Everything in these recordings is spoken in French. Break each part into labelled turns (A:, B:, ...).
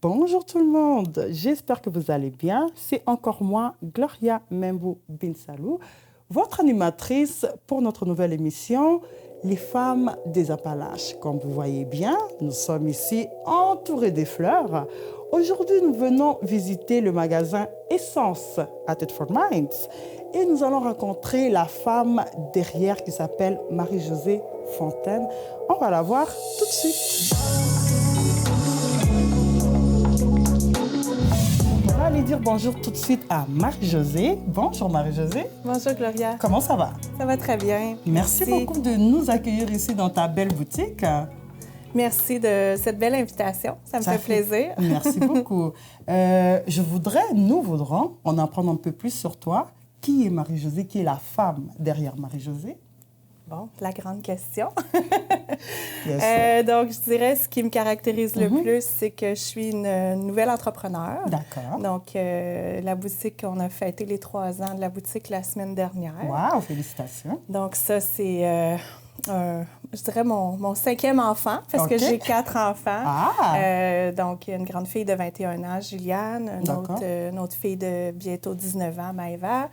A: Bonjour tout le monde, j'espère que vous allez bien. C'est encore moi, Gloria Membou Binsalou, votre animatrice pour notre nouvelle émission Les femmes des Appalaches. Comme vous voyez bien, nous sommes ici entourés des fleurs. Aujourd'hui, nous venons visiter le magasin Essence à Thetford Mines et nous allons rencontrer la femme derrière qui s'appelle Marie-Josée Fontaine. On va la voir tout de suite. On va aller dire bonjour tout de suite à Marie-Josée. Bonjour Marie-Josée.
B: Bonjour Gloria.
A: Comment ça va?
B: Ça va très bien.
A: Merci beaucoup de nous accueillir ici dans ta belle boutique.
B: Merci de cette belle invitation. Ça me fait plaisir.
A: Merci beaucoup. Nous voudrons en apprendre un peu plus sur toi. Qui est Marie-Josée? Qui est la femme derrière Marie-Josée?
B: Bon, la grande question.
A: Yes.
B: Donc, je dirais ce qui me caractérise le plus, c'est que je suis une nouvelle entrepreneure.
A: D'accord.
B: Donc, la boutique, on a fêté les 3 ans de la boutique la semaine dernière.
A: Wow, félicitations.
B: Donc, ça, c'est... je dirais mon 5e enfant, parce que j'ai 4 enfants. Donc, une grande fille de 21 ans, Juliane, une autre fille de bientôt 19 ans, Maëva,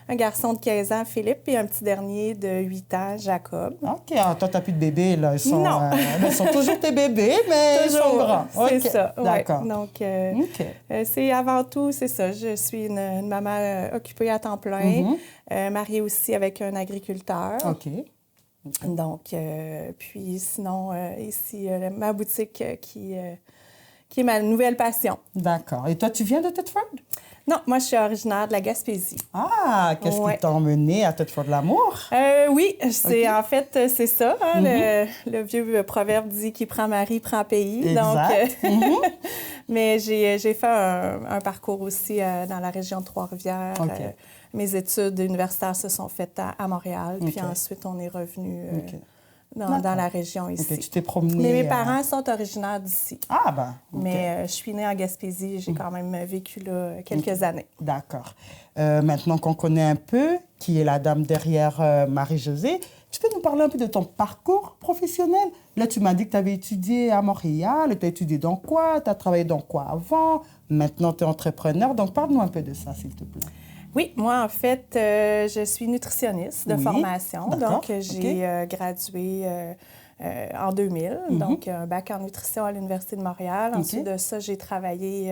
B: un garçon de 15 ans, Philippe, et un petit dernier de 8 ans, Jacob.
A: OK. Alors, toi, tu n'as plus de bébés, là. Ils sont toujours tes bébés, mais
B: toujours,
A: ils sont grands.
B: C'est
A: okay.
B: ça.
A: D'accord.
B: Ouais. Donc, c'est avant tout, c'est ça. Je suis une maman occupée à temps plein, mariée aussi avec un agriculteur.
A: OK.
B: Donc, puis sinon, ici, ma boutique qui est ma nouvelle passion.
A: D'accord. Et toi, tu viens de Thetford?
B: Non, moi, je suis originaire de la Gaspésie.
A: Ah, qu'est-ce qui t'a emmené à Thetford de l'amour?
B: Oui, en fait, c'est ça. Hein, le vieux proverbe dit « Qui prend mari, prend pays ».
A: Exact.
B: Donc, mais j'ai fait un parcours aussi dans la région de Trois-Rivières. Mes études universitaires se sont faites à Montréal, puis ensuite, on est revenu dans la région ici.
A: Tu t'es promenée...
B: Mais mes parents sont originaires d'ici.
A: Ah, ben.
B: Mais je suis née en Gaspésie, j'ai quand même vécu là quelques années.
A: D'accord. Maintenant qu'on connaît un peu qui est la dame derrière Marie-Josée, tu peux nous parler un peu de ton parcours professionnel? Là, tu m'as dit que tu avais étudié à Montréal. Tu as étudié dans quoi? Tu as travaillé dans quoi avant? Maintenant, tu es entrepreneur. Donc, parle-nous un peu de ça, s'il te plaît.
B: Oui, moi, en fait, je suis nutritionniste de formation. Donc, j'ai gradué en 2000, donc un bac en nutrition à l'Université de Montréal. Ensuite de ça, j'ai travaillé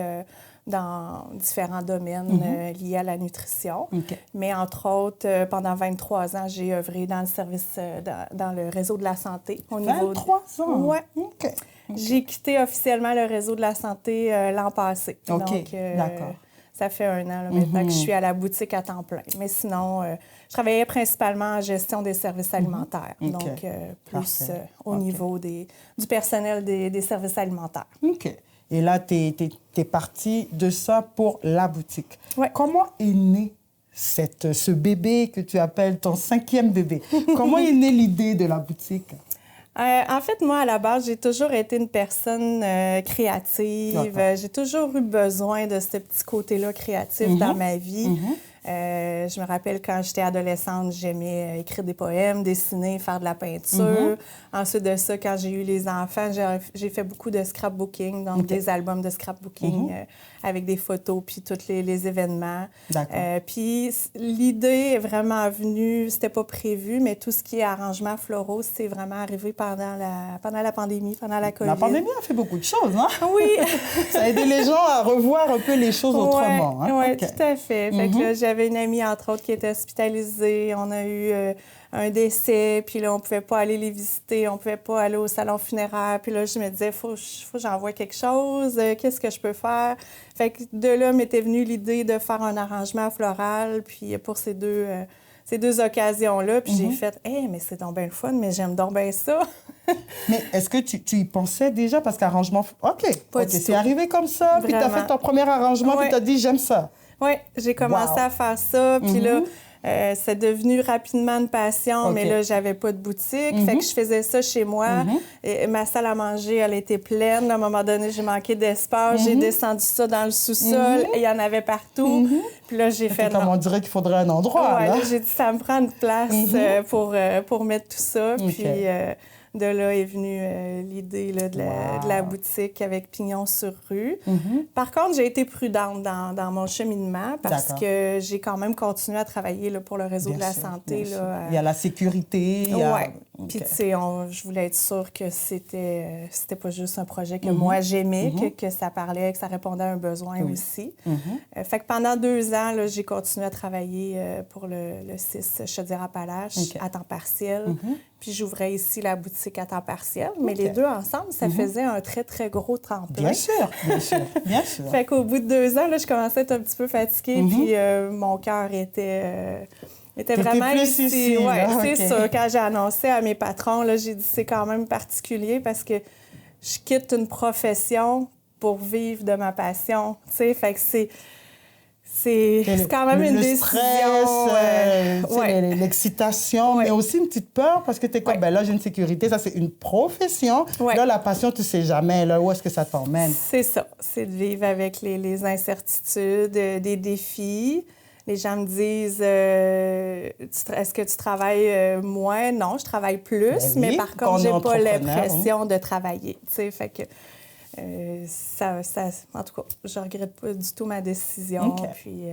B: dans différents domaines liés à la nutrition. Mais entre autres, pendant 23 ans, j'ai œuvré dans le service, dans le réseau de la santé.
A: 23 ans?
B: Oui. J'ai quitté officiellement le réseau de la santé l'an passé.
A: OK,
B: donc,
A: d'accord.
B: Ça fait 1 an là, maintenant que je suis à la boutique à temps plein. Mais sinon, je travaillais principalement en gestion des services alimentaires. Donc, plus au niveau du personnel des services alimentaires.
A: OK. Et là, tu es partie de ça pour la boutique.
B: Ouais.
A: Comment est né ce bébé que tu appelles ton 5e bébé? Comment est née l'idée de la boutique?
B: En fait, moi, à la base, j'ai toujours été une personne créative. J'ai toujours eu besoin de ce petit côté-là créatif dans ma vie. Je me rappelle quand j'étais adolescente, j'aimais écrire des poèmes, dessiner, faire de la peinture. Ensuite de ça, quand j'ai eu les enfants, j'ai fait beaucoup de scrapbooking, donc des albums de scrapbooking avec des photos puis tous les événements. Puis l'idée est vraiment venue, c'était pas prévu, mais tout ce qui est arrangements floraux, c'est vraiment arrivé pendant la pandémie, pendant la COVID.
A: La pandémie a fait beaucoup de choses, hein?
B: Oui!
A: Ça a aidé les gens à revoir un peu les choses autrement.
B: Oui, tout à fait. Fait que là, j'avais une amie, entre autres, qui était hospitalisée. On a eu un décès, puis là, on pouvait pas aller les visiter, on pouvait pas aller au salon funéraire. Puis là, je me disais, faut que j'envoie quelque chose, qu'est-ce que je peux faire? Fait que de là m'était venue l'idée de faire un arrangement floral, puis pour ces deux occasions-là, puis j'ai fait, mais c'est donc bien le fun, mais j'aime donc bien ça.
A: Mais est-ce que tu y pensais déjà? Parce qu'arrangement...
B: Pas du tout.
A: C'est arrivé comme ça, puis tu as fait ton premier arrangement, puis tu as dit, j'aime ça.
B: Oui, j'ai commencé à faire ça, puis là, C'est devenu rapidement une passion, mais là, j'avais pas de boutique. Fait que je faisais ça chez moi. Et ma salle à manger, elle était pleine. À un moment donné, j'ai manqué d'espace. J'ai descendu ça dans le sous-sol et il y en avait partout. Puis là, j'ai fait...
A: Comme on dirait qu'il faudrait un endroit,
B: ouais,
A: là.
B: J'ai dit, ça me prend une place pour mettre tout ça. Puis de là est venue l'idée là, de la boutique avec Pignon sur rue. Par contre, j'ai été prudente dans mon cheminement parce que j'ai quand même continué à travailler là, pour le réseau de la santé. Là,
A: il y a la sécurité.
B: Oui. Puis, tu sais, je voulais être sûre que c'était pas juste un projet que moi j'aimais, que ça parlait, que ça répondait à un besoin aussi. Fait que pendant 2 ans, là, j'ai continué à travailler pour le 6 Chaudière-Appalaches à temps partiel. Puis j'ouvrais ici la boutique à temps partiel. Mais les deux ensemble, ça faisait un très, très gros tremplin.
A: Bien sûr, bien sûr, bien sûr.
B: Fait qu'au bout de 2 ans, là, je commençais à être un petit peu fatiguée. Puis mon cœur était vraiment
A: plus ici.
B: Ouais, c'est ça. Quand j'ai annoncé à mes patrons, là, j'ai dit c'est quand même particulier parce que je quitte une profession pour vivre de ma passion. Tu sais, fait que c'est quand même une décision.
A: L'excitation, mais aussi une petite peur parce que tu es comme, ben là, j'ai une sécurité, ça, c'est une profession. Là, la passion, tu sais jamais, là, où est-ce que ça t'emmène?
B: C'est ça. C'est de vivre avec les incertitudes, des défis. Les gens me disent, est-ce que tu travailles moins? Non, je travaille plus, mais par contre, j'ai pas l'impression de travailler. Tu sais, fait que... en tout cas, je ne regrette pas du tout ma décision. Puis,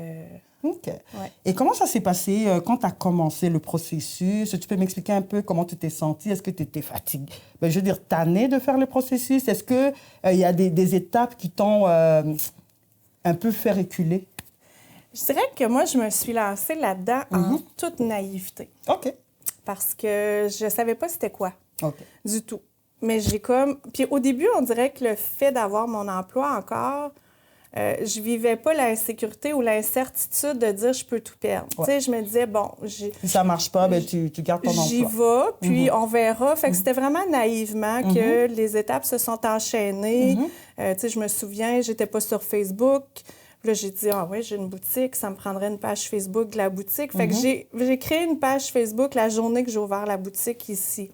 A: Et comment ça s'est passé quand tu as commencé le processus? Tu peux m'expliquer un peu comment tu t'es sentie? Est-ce que tu étais fatiguée? Ben, je veux dire, tannée de faire le processus? Est-ce qu'il y a des étapes qui t'ont un peu fait reculer?
B: Je dirais que moi, je me suis lancée là-dedans en toute naïveté.
A: OK.
B: Parce que je ne savais pas c'était quoi du tout. Mais j'ai comme... Puis au début, on dirait que le fait d'avoir mon emploi encore, je vivais pas l'insécurité ou l'incertitude de dire je peux tout perdre. Tu sais, je me disais, bon... Si
A: ça marche pas, ben tu gardes ton emploi.
B: J'y vais, puis on verra. Fait que c'était vraiment naïvement que les étapes se sont enchaînées. Tu sais, je me souviens, j'étais pas sur Facebook. Puis là, j'ai dit, j'ai une boutique, ça me prendrait une page Facebook de la boutique. Fait que j'ai créé une page Facebook la journée que j'ai ouvert la boutique ici.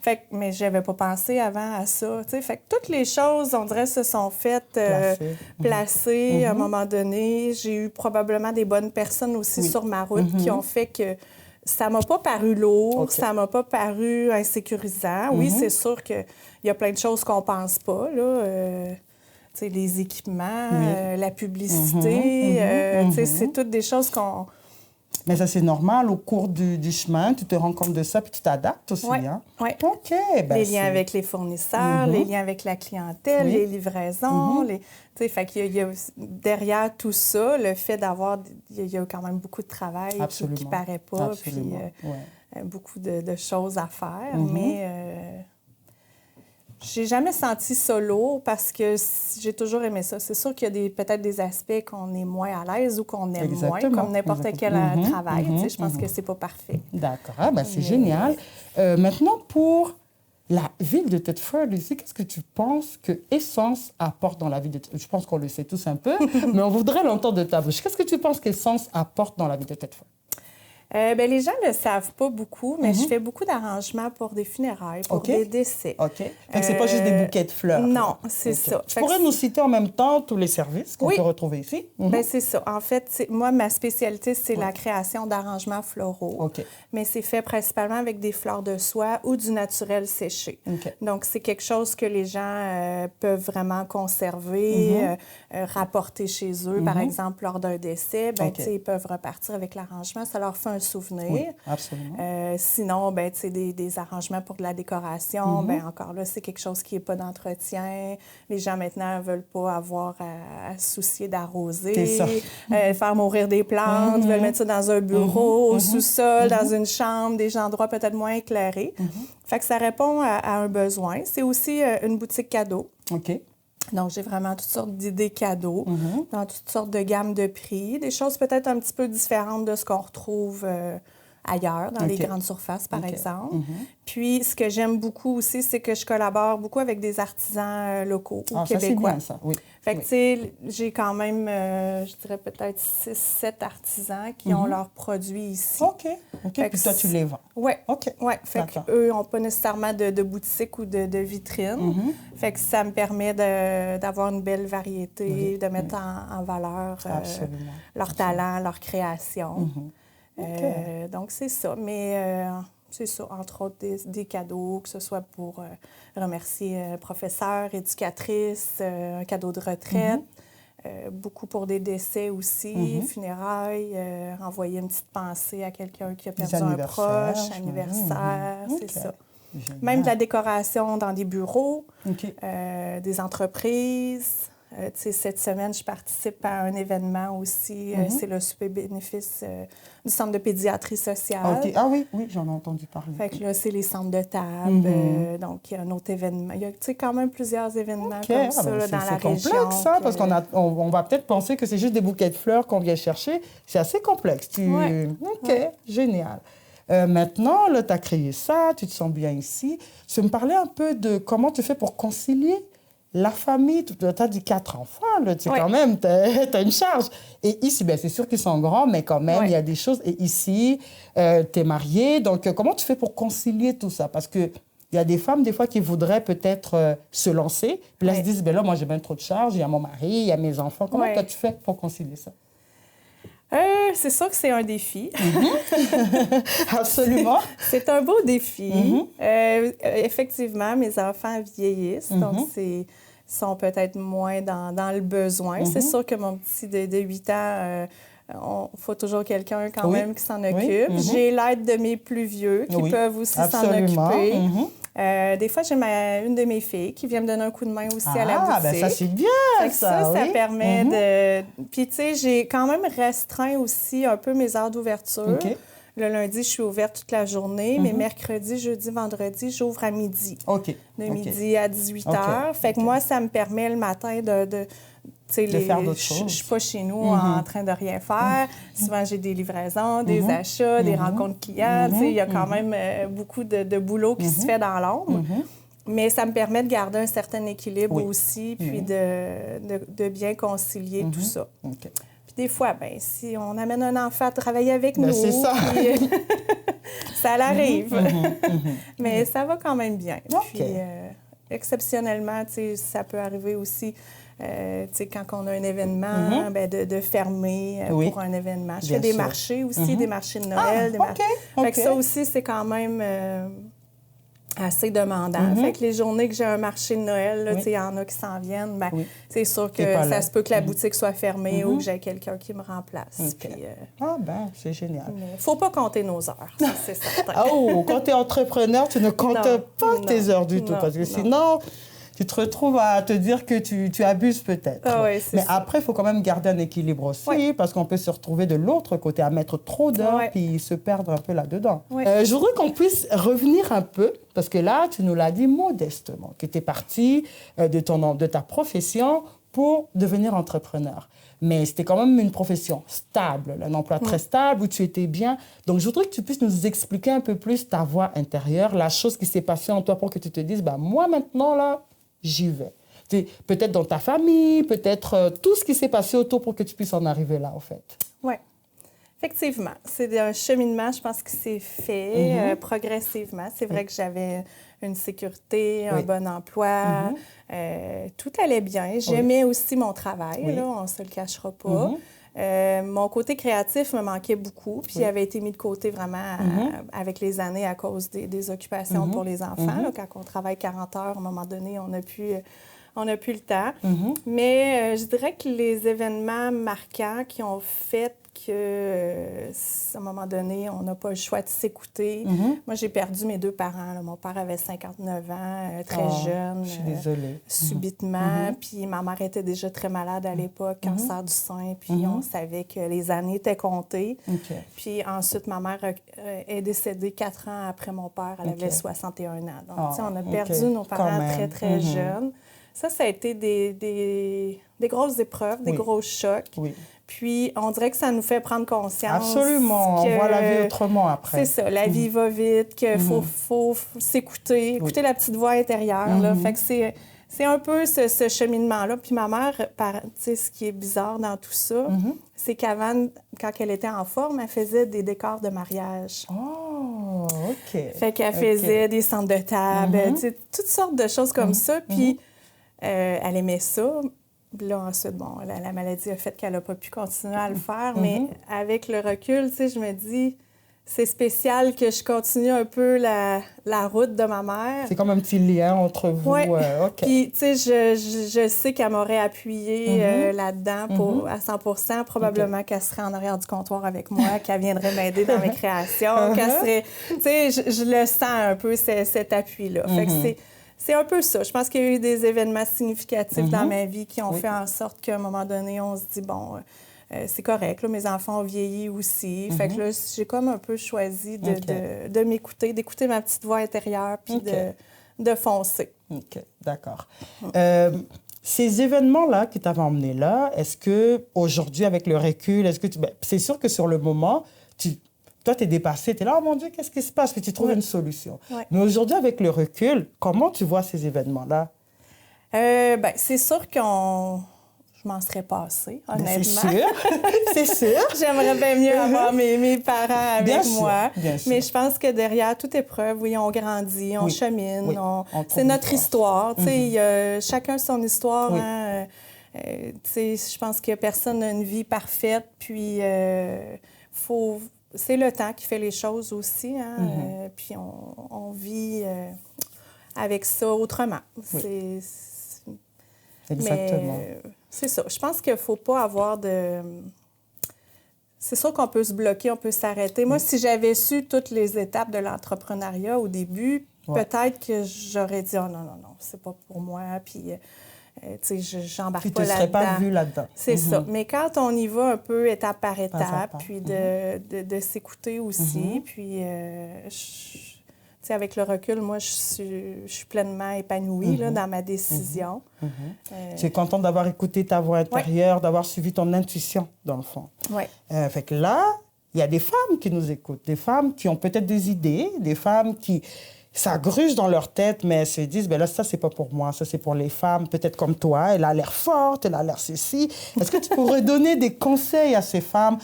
B: Fait que, mais je n'avais pas pensé avant à ça. T'sais. Fait que toutes les choses, on dirait, se sont faites placées à un moment donné. J'ai eu probablement des bonnes personnes aussi sur ma route qui ont fait que ça m'a pas paru lourd, ça m'a pas paru insécurisant. Oui, c'est sûr qu'il y a plein de choses qu'on pense pas, là. Les équipements, la publicité, c'est toutes des choses qu'on...
A: Mais ça, c'est normal. Au cours du chemin, tu te rends compte de ça puis tu t'adaptes aussi.
B: Oui.
A: Hein?
B: OK. Ben, les liens avec les fournisseurs, les liens avec la clientèle, les livraisons. Fait qu'il y a derrière tout ça, le fait d'avoir... Il y a quand même beaucoup de travail qui ne paraît pas. Puis beaucoup de choses à faire. Mais... J'ai jamais senti ça lourd parce que j'ai toujours aimé ça. C'est sûr qu'il y a peut-être des aspects qu'on est moins à l'aise ou qu'on aime moins, comme n'importe quel travail. Je pense que c'est pas parfait.
A: D'accord. C'est génial. Maintenant, pour la ville de Thetford ici, qu'est-ce que tu penses que Essence apporte dans la ville de Thetford? Je pense qu'on le sait tous un peu, mais on voudrait l'entendre de ta bouche. Qu'est-ce que tu penses qu'Essence apporte dans la ville de Thetford?
B: Les gens ne le savent pas beaucoup, mais je fais beaucoup d'arrangements pour des funérailles, pour des décès.
A: OK. Donc, c'est pas juste des bouquets de fleurs.
B: Non, c'est ça.
A: Tu pourrais nous citer en même temps tous les services qu'on peut retrouver ici?
B: C'est ça. En fait, moi, ma spécialité, c'est la création d'arrangements floraux. Mais c'est fait principalement avec des fleurs de soie ou du naturel séché. Donc, c'est quelque chose que les gens peuvent vraiment conserver, rapporter chez eux. Par exemple, lors d'un décès, ils peuvent repartir avec l'arrangement. Ça leur fait un souvenir.
A: Oui, absolument.
B: Sinon, des arrangements pour de la décoration, encore là, c'est quelque chose qui n'est pas d'entretien. Les gens, maintenant, ne veulent pas avoir à se soucier d'arroser, faire mourir des plantes, veulent mettre ça dans un bureau, au sous-sol, dans une chambre, des endroits peut-être moins éclairés. Fait que ça répond à un besoin. C'est aussi une boutique cadeau. Donc, j'ai vraiment toutes sortes d'idées cadeaux, dans toutes sortes de gammes de prix, des choses peut-être un petit peu différentes de ce qu'on retrouve ailleurs, dans les grandes surfaces, par exemple. Puis, ce que j'aime beaucoup aussi, c'est que je collabore beaucoup avec des artisans locaux ou québécois.
A: Ça, c'est bien, ça, oui.
B: Fait que, tu sais, j'ai quand même, je dirais peut-être 6-7 artisans qui ont leurs produits ici.
A: OK. Puis toi, tu les vends.
B: Oui.
A: OK.
B: Ouais. Fait qu'eux n'ont pas nécessairement de boutique ou de vitrine. Fait que ça me permet d'avoir une belle variété, de mettre en valeur leur talent, leur création. Donc, c'est ça. Mais c'est ça, entre autres, des cadeaux, que ce soit pour remercier professeurs, éducatrices, un cadeau de retraite, beaucoup pour des décès aussi, funérailles, envoyer une petite pensée à quelqu'un qui a perdu un proche, anniversaire, c'est ça. Génial. Même de la décoration dans des bureaux, des entreprises. Cette semaine, je participe à un événement aussi. C'est le souper bénéfice du Centre de pédiatrie sociale.
A: Ah oui, j'en ai entendu parler.
B: Fait que là, c'est les centres de table. Donc, il y a un autre événement. Il y a quand même plusieurs événements comme ça dans la région. C'est
A: complexe, ça, parce qu'on va peut-être penser que c'est juste des bouquets de fleurs qu'on vient chercher. C'est assez complexe. Génial. Maintenant, là, tu as créé ça, tu te sens bien ici. Tu veux me parler un peu de comment tu fais pour concilier la famille. Tu as dit 4 enfants, là, quand même, tu as une charge. Et ici, c'est sûr qu'ils sont grands, mais quand même, il y a des choses. Et ici, tu es mariée. Donc, comment tu fais pour concilier tout ça? Parce qu'il y a des femmes, des fois, qui voudraient peut-être se lancer. Puis là, elles se disent, là, moi, j'ai bien trop de charges. Il y a mon mari, il y a mes enfants. Comment tu fais pour concilier ça?
B: C'est sûr que c'est un défi.
A: Absolument.
B: C'est un beau défi. Effectivement, mes enfants vieillissent, donc sont peut-être moins dans le besoin. C'est sûr que mon petit de 8 ans, il faut toujours quelqu'un quand même qui s'en occupe. J'ai l'aide de mes plus vieux qui peuvent aussi s'en occuper. Des fois, j'ai une de mes filles qui vient me donner un coup de main aussi à la boutique.
A: Ben ça, c'est bien,
B: ça permet de... Puis, tu sais, j'ai quand même restreint aussi un peu mes heures d'ouverture. Le lundi, je suis ouverte toute la journée, mais mercredi, jeudi, vendredi, j'ouvre à midi. De midi à 18 heures. Fait que moi, ça me permet le matin de
A: faire d'autres choses.
B: Je ne suis pas chez nous en train de rien faire. Souvent, j'ai des livraisons, des achats, des rencontres clients. Il y a quand même beaucoup de boulot qui se fait dans l'ombre. Mais ça me permet de garder un certain équilibre aussi, puis de bien concilier tout ça. Puis des fois, si on amène un enfant à travailler avec nous,
A: c'est ça.
B: Puis, ça l'arrive. Mais ça va quand même bien. Puis, exceptionnellement, ça peut arriver aussi... quand on a un événement, de fermer pour un événement. Je fais des marchés aussi, des marchés de Noël. Fait que ça aussi, c'est quand même assez demandant. Fait que les journées que j'ai un marché de Noël, il y en a qui s'en viennent, c'est sûr que ça se peut que la boutique soit fermée ou que j'ai quelqu'un qui me remplace. Puis,
A: c'est génial.
B: Il ne faut pas compter nos heures, c'est certain.
A: Quand tu es entrepreneur, tu ne comptes pas tes heures du tout, parce que sinon... Tu te retrouves à te dire que tu abuses peut-être. Mais après, il faut quand même garder un équilibre aussi, parce qu'on peut se retrouver de l'autre côté, à mettre trop d'heures, puis se perdre un peu là-dedans. Je voudrais qu'on puisse revenir un peu, parce que là, tu nous l'as dit modestement, que tu es partie de ta profession pour devenir entrepreneur. Mais c'était quand même une profession stable, un emploi très stable, où tu étais bien. Donc, je voudrais que tu puisses nous expliquer un peu plus ta voix intérieure, la chose qui s'est passée en toi pour que tu te dises, moi maintenant, là, j'y vais. Peut-être dans ta famille, peut-être tout ce qui s'est passé autour pour que tu puisses en arriver là, en fait.
B: Oui, effectivement. C'est un cheminement, je pense, qui s'est fait progressivement. C'est vrai que j'avais une sécurité, un bon emploi, tout allait bien. J'aimais aussi mon travail, là, on ne se le cachera pas. Mon côté créatif me manquait beaucoup, puis il avait été mis de côté vraiment avec les années à cause des occupations pour les enfants. Là, quand on travaille 40 heures, à un moment donné, on n'a plus le temps. Mais je dirais que les événements marquants qui ont fait qu'à un moment donné, on n'a pas le choix de s'écouter. Moi, j'ai perdu mes 2 parents. Là. Mon père avait 59 ans, très jeune.
A: Je suis désolée.
B: Subitement. Puis ma mère était déjà très malade à l'époque, cancer du sein. Puis on savait que les années étaient comptées. Puis ensuite, ma mère est décédée 4 ans après mon père. Elle avait 61 ans. Donc, on a perdu nos parents très, très jeunes. Ça a été des grosses épreuves, des gros chocs. Puis, on dirait que ça nous fait prendre conscience.
A: Absolument, on voit la vie autrement après.
B: C'est ça, la vie va vite, qu'il faut s'écouter, écouter la petite voix intérieure. Là. Fait que c'est un peu ce cheminement-là. Puis ma mère, tu sais, ce qui est bizarre dans tout ça, c'est qu'avant, quand elle était en forme, elle faisait des décors de mariage.
A: Oh, OK.
B: Fait qu'elle faisait des centres de table, tu sais, toutes sortes de choses comme ça. Puis elle aimait ça. Là, ensuite, bon, la maladie a fait qu'elle n'a pas pu continuer à le faire. Mais avec le recul, tu sais, je me dis... C'est spécial que je continue un peu la route de ma mère. C'est
A: comme un petit lien entre vous.
B: Oui.
A: OK.
B: Puis, tu sais, je sais qu'elle m'aurait appuyée là-dedans à 100 probablement qu'elle serait en arrière du comptoir avec moi, qu'elle viendrait m'aider dans mes créations, qu'elle serait... Tu sais, je le sens un peu, cet appui-là. Fait que c'est un peu ça. Je pense qu'il y a eu des événements significatifs dans ma vie qui ont fait en sorte qu'à un moment donné, on se dit, bon... c'est correct, là, mes enfants ont vieilli aussi. Fait que là, j'ai comme un peu choisi de m'écouter, d'écouter ma petite voix intérieure, puis de foncer.
A: OK, d'accord. Ces événements-là qui t'avaient emmené là, est-ce qu'aujourd'hui, avec le recul, est-ce que c'est sûr que sur le moment, toi, tu es dépassé, tu es là, oh mon Dieu, qu'est-ce qui se passe? Puis tu trouves une solution. Ouais. Mais aujourd'hui, avec le recul, comment tu vois ces événements-là?
B: C'est sûr qu'on... Je m'en serais passée, honnêtement.
A: C'est sûr, c'est sûr.
B: J'aimerais bien mieux avoir mes parents avec
A: bien sûr,
B: moi.
A: Bien sûr.
B: Mais je pense que derrière toute épreuve, oui, on grandit, on chemine. C'est notre histoire. Chacun son histoire. Oui. Hein? Je pense que personne n'a une vie parfaite. Puis, c'est le temps qui fait les choses aussi. Hein? Puis, on vit avec ça autrement.
A: Oui. Exactement.
B: Mais, c'est ça. Je pense qu'il ne faut pas avoir de... C'est sûr qu'on peut se bloquer, on peut s'arrêter. Moi, si j'avais su toutes les étapes de l'entrepreneuriat au début, peut-être que j'aurais dit « Oh non, c'est pas pour moi. » Puis, tu sais, j'embarque pas là-dedans.
A: Tu ne te serais pas vue là-dedans.
B: C'est ça. Mais quand on y va un peu étape par étape, puis de s'écouter aussi, puis... avec le recul, moi, je suis pleinement épanouie là, dans ma décision.
A: Tu es contente d'avoir écouté ta voix intérieure, d'avoir suivi ton intuition, dans le fond.
B: Oui.
A: Fait que là, il y a des femmes qui nous écoutent, des femmes qui ont peut-être des idées, des femmes qui s'agrugent dans leur tête, mais elles se disent, là, ça, c'est pas pour moi, ça, c'est pour les femmes, peut-être comme toi, elle a l'air forte, elle a l'air ceci. Est-ce que tu pourrais donner des conseils à ces femmes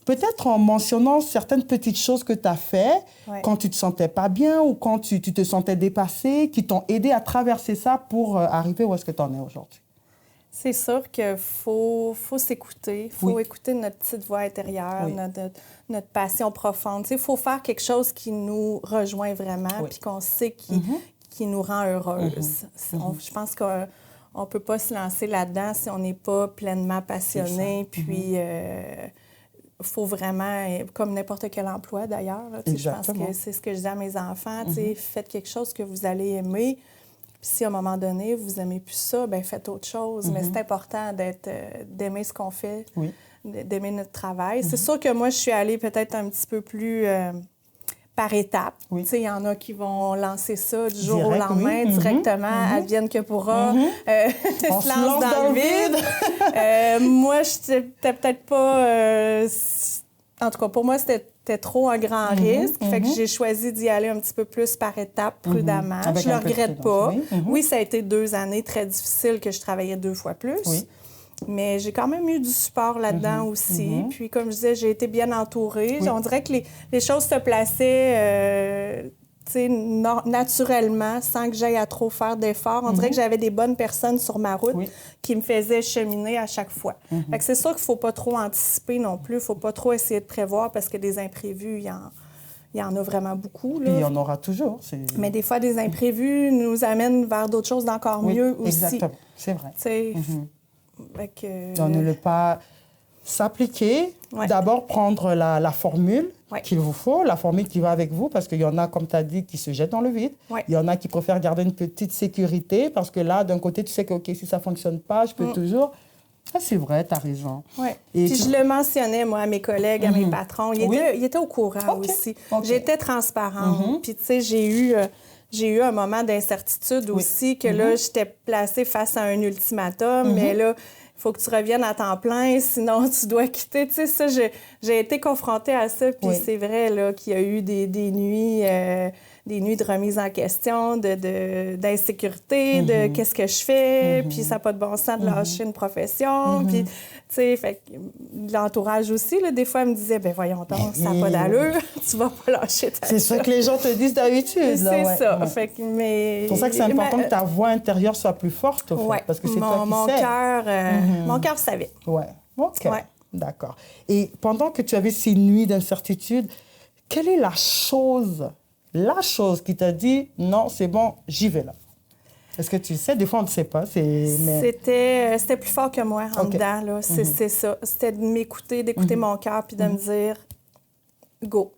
A: peut-être en mentionnant certaines petites choses que tu as fait quand tu ne te sentais pas bien ou quand tu te sentais dépassée, qui t'ont aidé à traverser ça pour arriver où est-ce que tu en es aujourd'hui?
B: C'est sûr qu'il faut s'écouter. Il faut écouter notre petite voix intérieure, notre passion profonde. Il faut faire quelque chose qui nous rejoint vraiment puis qu'on sait qui nous rend heureuse. Je pense qu'on ne peut pas se lancer là-dedans si on n'est pas pleinement passionné. Puis... il faut vraiment, comme n'importe quel emploi d'ailleurs, je pense que c'est ce que je dis à mes enfants, faites quelque chose que vous allez aimer. Puis si à un moment donné, vous n'aimez plus ça, bien faites autre chose. Mais c'est important d'aimer ce qu'on fait, d'aimer notre travail. C'est sûr que moi, je suis allée peut-être un petit peu plus par étapes. Il y en a qui vont lancer ça du jour au lendemain, directement, advienne que pourra,
A: on se lance dans le vide.
B: Moi, je n'étais peut-être pas... en tout cas, pour moi, c'était trop un grand risque. Fait que j'ai choisi d'y aller un petit peu plus par étapes, prudemment. Je ne le regrette pas. Oui, ça a été 2 années très difficiles que je travaillais 2 fois plus. Mais j'ai quand même eu du support là-dedans aussi. Puis, comme je disais, j'ai été bien entourée. On dirait que les choses se plaçaient naturellement, sans que j'aille à trop faire d'efforts. On dirait que j'avais des bonnes personnes sur ma route qui me faisaient cheminer à chaque fois. Fait que c'est sûr qu'il ne faut pas trop anticiper non plus. Il ne faut pas trop essayer de prévoir parce que des imprévus, il y en a vraiment beaucoup. Là.
A: Puis il y en aura toujours.
B: Mais des fois, des imprévus nous amènent vers d'autres choses d'encore mieux aussi.
A: Exactement, c'est vrai.
B: On
A: ne le pas s'appliquer, d'abord prendre la formule qu'il vous faut, la formule qui va avec vous, parce qu'il y en a, comme tu as dit, qui se jettent dans le vide. Il y en a qui préfèrent garder une petite sécurité, parce que là, d'un côté, tu sais que si ça ne fonctionne pas, je peux toujours... Ah, c'est vrai, tu as raison.
B: Puis je le mentionnais, moi, à mes collègues, à mes patrons. Ils étaient au courant aussi. J'étais transparente. Puis, tu sais, j'ai eu un moment d'incertitude aussi, que là, j'étais placée face à un ultimatum, mais là, faut que tu reviennes à temps plein, sinon tu dois quitter. Tu sais, ça, j'ai été confrontée à ça, puis c'est vrai là, qu'il y a eu des nuits de remise en question, d'insécurité, de qu'est-ce que je fais, puis ça n'a pas de bon sens de lâcher une profession, puis, tu sais, fait l'entourage aussi, là, des fois, me disait, ben voyons donc, ça n'a pas d'allure, tu vas pas lâcher ta
A: C'est ça que les gens te disent d'habitude.
B: C'est ça. Fait que,
A: c'est pour ça que c'est important que ta voix intérieure soit plus forte, au fait, parce que c'est toi qui sais.
B: Mon cœur savait.
A: Ouais, OK. Ouais. D'accord. Et pendant que tu avais ces nuits d'incertitude, quelle est la chose qui t'a dit « Non, c'est bon, j'y vais là ». Est-ce que tu sais? Des fois, on ne sait pas.
B: C'était plus fort que moi, en dedans. Là. C'est ça. C'était de m'écouter, d'écouter mon cœur, puis de me dire « Go ».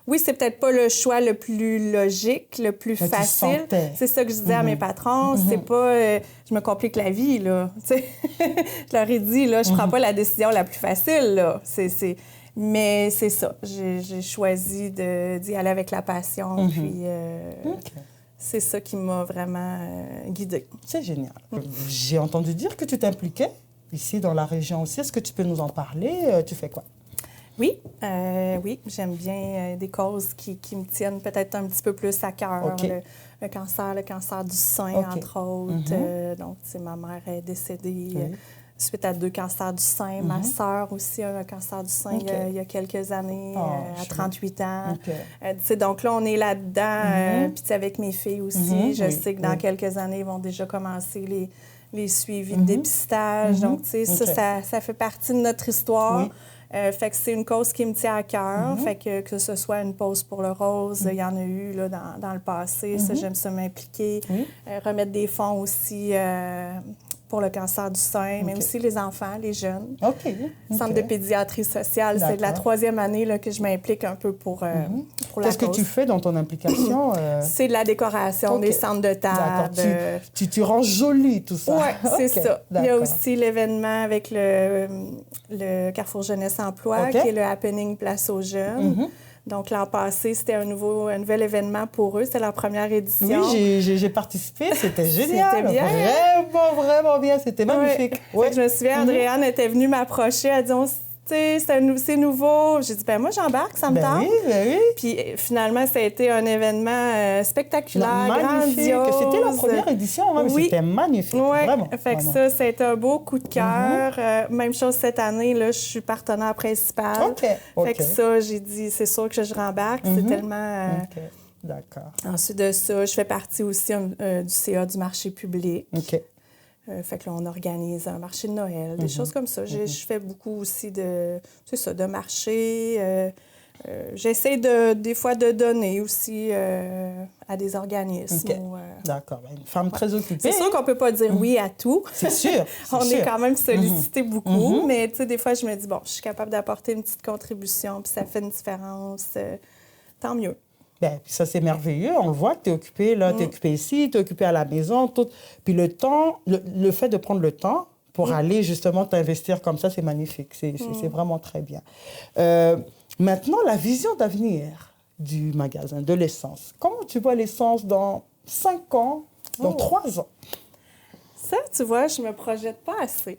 B: Oui, c'est peut-être pas le choix le plus logique, le plus facile. C'est ça que je disais à mes patrons. C'est pas... je me complique la vie, là. Je leur ai dit, là, je prends pas la décision la plus facile, là. Mais c'est ça. J'ai choisi d'y aller avec la passion. Puis c'est ça qui m'a vraiment guidée.
A: C'est génial. J'ai entendu dire que tu t'impliquais ici dans la région aussi. Est-ce que tu peux nous en parler? Tu fais quoi?
B: Oui, j'aime bien des causes qui me tiennent peut-être un petit peu plus à cœur. Le cancer du sein, entre autres. Donc, ma mère est décédée suite à 2 cancers du sein. Ma sœur aussi a un cancer du sein il y a quelques années, à 38 ans. Donc là, on est là-dedans. Puis avec mes filles aussi, je sais que dans quelques années, ils vont déjà commencer les suivis de dépistage. Donc, ça fait partie de notre histoire. Fait que c'est une cause qui me tient à cœur. Fait que ce soit une pause pour le rose, il y en a eu là, dans le passé. Ça, j'aime ça m'impliquer. Remettre des fonds aussi pour le cancer du sein, mais aussi les enfants, les jeunes. Centre de pédiatrie sociale, c'est la 3e année là, que je m'implique un peu pour la cause.
A: Qu'est-ce que tu fais dans ton implication?
B: C'est de la décoration, des centres de table.
A: Tu rends joli tout ça.
B: Oui, c'est ça. Il y a aussi l'événement avec le Carrefour Jeunesse Emploi, qui est le Happening Place aux Jeunes. Donc, l'an passé, c'était un nouvel événement pour eux. C'était leur première édition.
A: Oui, j'ai participé. C'était génial.
B: C'était bien.
A: Vraiment, vraiment bien. C'était magnifique.
B: Je me souviens, Andréane était venue m'approcher. Elle dit, c'est nouveau. J'ai dit, moi, j'embarque, ça me tente.
A: Oui.
B: Puis finalement, ça a été un événement spectaculaire,
A: magnifique.
B: Grandiose.
A: C'était la première édition, mais c'était magnifique. Vraiment.
B: Fait que ça a été un beau coup de cœur. Même chose cette année, là, je suis partenaire principal. Fait que ça, j'ai dit, c'est sûr que je rembarque. C'est tellement...
A: D'accord.
B: Ensuite de ça, je fais partie aussi du CA du marché public. Fait que là, on organise un marché de Noël, des choses comme ça. Je fais beaucoup aussi de marché. J'essaie des fois de donner aussi à des organismes.
A: D'accord. Une femme très occupée.
B: C'est sûr qu'on ne peut pas dire oui à tout.
A: C'est sûr.
B: On est quand même sollicité beaucoup. Mais des fois, je me dis, je suis capable d'apporter une petite contribution, puis ça fait une différence. Tant mieux.
A: Bien, ça, c'est merveilleux. On le voit que tu es occupée là, tu es occupée ici, tu es occupée à la maison. Tout. Puis le temps, le fait de prendre le temps pour aller justement t'investir comme ça, c'est magnifique. C'est vraiment très bien. Maintenant, la vision d'avenir du magasin, de l'essence. Comment tu vois l'essence dans 5 ans, dans 3 ans?
B: Ça, tu vois, je me projette pas assez.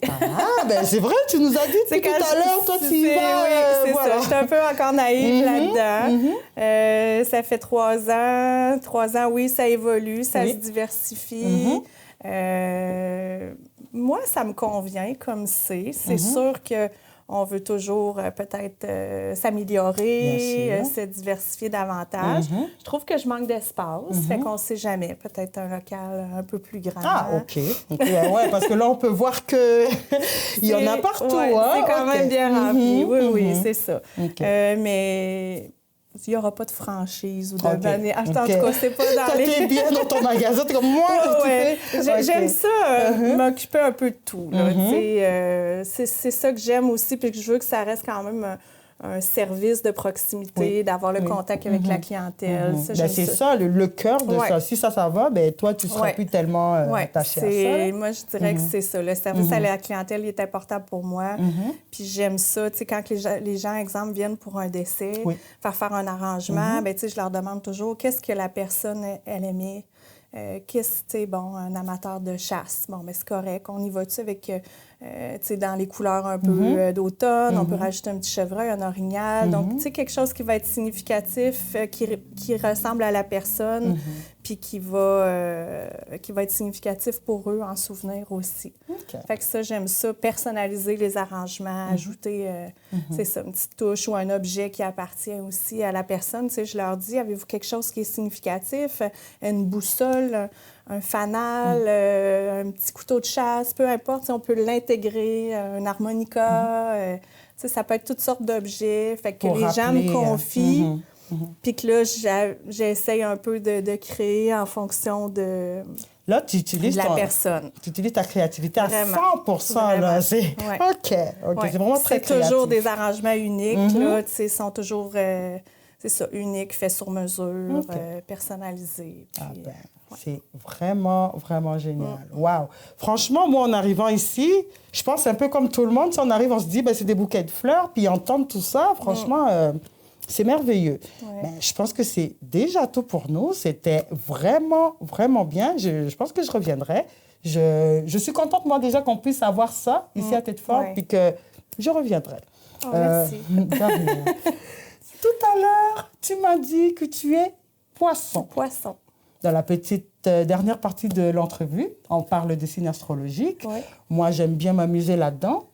A: C'est vrai, tu nous as dit tout à l'heure, toi, tu y vas.
B: Oui, c'est ça. Je suis un peu encore naïve là-dedans. Ça fait 3 ans. 3 ans, oui, ça évolue, ça se diversifie. Moi, ça me convient comme c'est. C'est sûr que on veut toujours peut-être s'améliorer, se diversifier davantage. Je trouve que je manque d'espace, fait qu'on ne sait jamais. Peut-être un local un peu plus grand.
A: Ah, OK. Ouais, parce que là, on peut voir qu'il y en a partout.
B: C'est quand même bien rempli. Oui, c'est ça. Mais... il n'y aura pas de franchise ou de bannière. En tout cas, c'est pas dans les...
A: Tu es bien dans ton magasin, tu es comme moi.
B: J'aime ça, m'occuper un peu de tout. C'est ça que j'aime aussi, puis que je veux que ça reste quand même un service de proximité, d'avoir le contact avec la clientèle.
A: C'est ça, le cœur de ça. Si ça va, toi, tu ne seras plus tellement attachée à ça.
B: Moi, je dirais que c'est ça. Le service à la clientèle, il est important pour moi. Puis j'aime ça. Quand les gens, exemple, viennent pour un décès, faire un arrangement, je leur demande toujours qu'est-ce que la personne, elle aimait. Bon, un amateur de chasse, bon, mais c'est correct. On y va-tu avec, dans les couleurs un peu d'automne, on peut rajouter un petit chevreuil, un orignal. Donc, quelque chose qui va être significatif, qui ressemble à la personne, puis qui va être significatif pour eux en souvenir aussi.
A: Okay.
B: Fait que ça, j'aime ça, personnaliser les arrangements, ajouter, c'est ça, une petite touche ou un objet qui appartient aussi à la personne. Tu sais, je leur dis, avez-vous quelque chose qui est significatif? Une boussole, un fanal, un petit couteau de chasse, peu importe, on peut l'intégrer, un harmonica, ça peut être toutes sortes d'objets. Fait que les gens me confient, puis que là, j'essaye un peu de créer en fonction de...
A: Là, tu utilises
B: la personne.
A: Tu utilises ta créativité à
B: vraiment,
A: 100%. Là. C'est...
B: Ouais.
A: OK. Ouais. C'est vraiment très créatif.
B: C'est toujours des arrangements uniques. Là, sont toujours, c'est ça, uniques, faits sur mesure, personnalisés. Puis,
A: c'est vraiment, vraiment génial. Wow. Franchement, moi, en arrivant ici, je pense un peu comme tout le monde. Si on arrive, on se dit, c'est des bouquets de fleurs. Puis entendre tout ça, franchement... c'est merveilleux. Ouais. Mais je pense que c'est déjà tout pour nous. C'était vraiment, vraiment bien. Je pense que je reviendrai. Je suis contente, moi, déjà, qu'on puisse avoir ça ici à Tête-Forte, puis que je reviendrai.
B: Oh, merci.
A: Tout à l'heure, tu m'as dit que tu es poisson.
B: Poisson.
A: Dans la petite dernière partie de l'entrevue, on parle de signes astrologiques.
B: Ouais.
A: Moi, j'aime bien m'amuser là-dedans.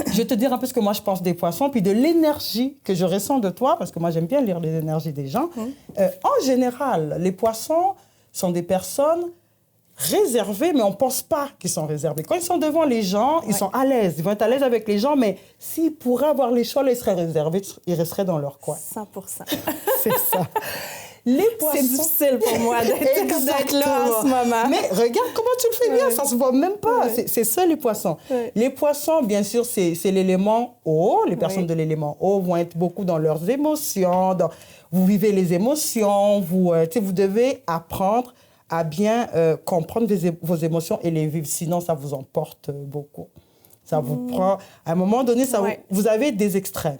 A: Je vais te dire un peu ce que moi je pense des poissons, puis de l'énergie que je ressens de toi, parce que moi j'aime bien lire les énergies des gens. En général, les poissons sont des personnes réservées, mais on ne pense pas qu'ils sont réservés. Quand ils sont devant les gens, ils sont à l'aise. Ils vont être à l'aise avec les gens, mais s'ils pourraient avoir les choix, là, ils seraient réservés, ils resteraient dans leur coin.
B: 100%.
A: C'est ça. Les poissons...
B: C'est difficile pour moi d'être là en ce moment.
A: Mais regarde comment tu le fais bien, ça se voit même pas. C'est ça, les poissons. Les poissons, bien sûr, c'est l'élément eau. Les personnes de l'élément eau vont être beaucoup dans leurs émotions. Vous vivez les émotions. Vous devez apprendre à bien comprendre vos émotions et les vivre. Sinon, ça vous emporte beaucoup. Ça vous prend... À un moment donné, vous avez des extrêmes.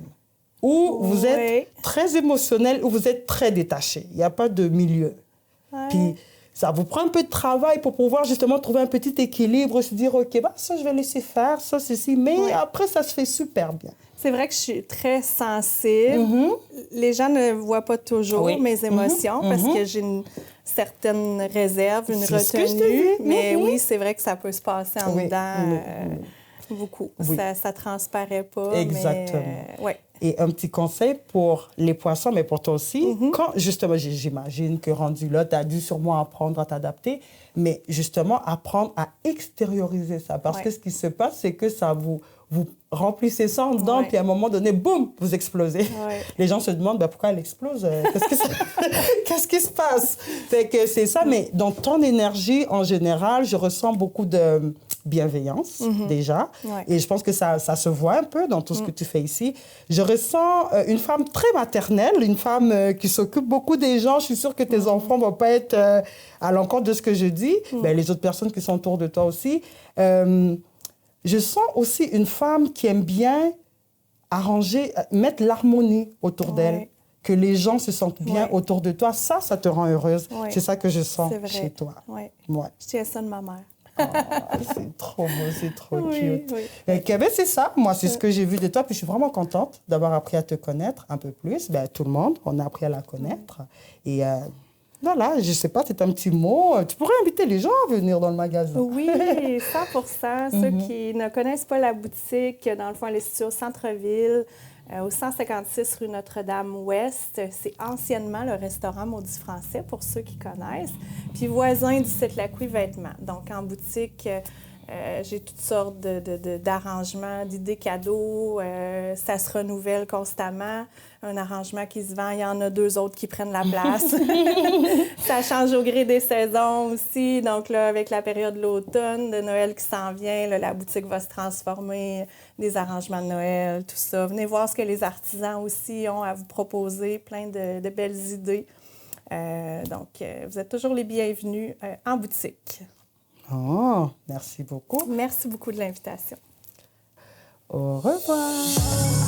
A: Ou vous êtes très émotionnel, ou vous êtes très détaché. Il n'y a pas de milieu. Puis, ça vous prend un peu de travail pour pouvoir justement trouver un petit équilibre, se dire, OK, ça, je vais laisser faire, ça, ceci. Mais après, ça se fait super bien.
B: C'est vrai que je suis très sensible. Les gens ne voient pas toujours mes émotions parce que j'ai une certaine réserve, une retenue. Mais oui, c'est vrai que ça peut se passer en dedans beaucoup. Ça transparaît pas.
A: Exactement.
B: Mais,
A: Et un petit conseil pour les poissons, mais pour toi aussi, quand justement, j'imagine que rendu là, tu as dû sûrement apprendre à t'adapter, mais justement apprendre à extérioriser ça. Parce que ce qui se passe, c'est que ça vous remplissez ça en dedans, puis à un moment donné, boum, vous explosez. Les gens se demandent pourquoi elle explose. Qu'est-ce qui se passe? Fait que c'est ça, mais dans ton énergie, en général, je ressens beaucoup de bienveillance, déjà. Et je pense que ça se voit un peu dans tout ce que tu fais ici. Je ressens une femme très maternelle, une femme qui s'occupe beaucoup des gens. Je suis sûre que tes enfants ne vont pas être à l'encontre de ce que je dis. Les autres personnes qui sont autour de toi aussi. Je sens aussi une femme qui aime bien arranger, mettre l'harmonie autour d'elle, que les gens se sentent bien autour de toi. Ça te rend heureuse. C'est ça que je sens chez toi.
B: Je tiens ça de ma mère.
A: C'est trop beau, c'est trop cute. C'est ça, moi, c'est ce que j'ai vu de toi. Puis je suis vraiment contente d'avoir appris à te connaître un peu plus. Tout le monde, on a appris à la connaître. Et voilà, je ne sais pas, c'est un petit mot. Tu pourrais inviter les gens à venir dans le magasin.
B: Oui, 100%. Ceux qui ne connaissent pas la boutique, dans le fond, elle est située au centre-ville, au 156 rue Notre-Dame-Ouest. C'est anciennement le restaurant Maudit Français, pour ceux qui connaissent. Puis voisin du site Lacouille Vêtements. Donc, en boutique, j'ai toutes sortes d'arrangements, d'idées cadeaux. Ça se renouvelle constamment. Un arrangement qui se vend, il y en a 2 autres qui prennent la place. Ça change au gré des saisons aussi. Donc là, avec la période de l'automne, de Noël qui s'en vient, là, la boutique va se transformer, des arrangements de Noël, tout ça. Venez voir ce que les artisans aussi ont à vous proposer, plein de belles idées. Donc, vous êtes toujours les bienvenus en boutique.
A: Oh, merci beaucoup.
B: Merci beaucoup de l'invitation.
A: Au revoir.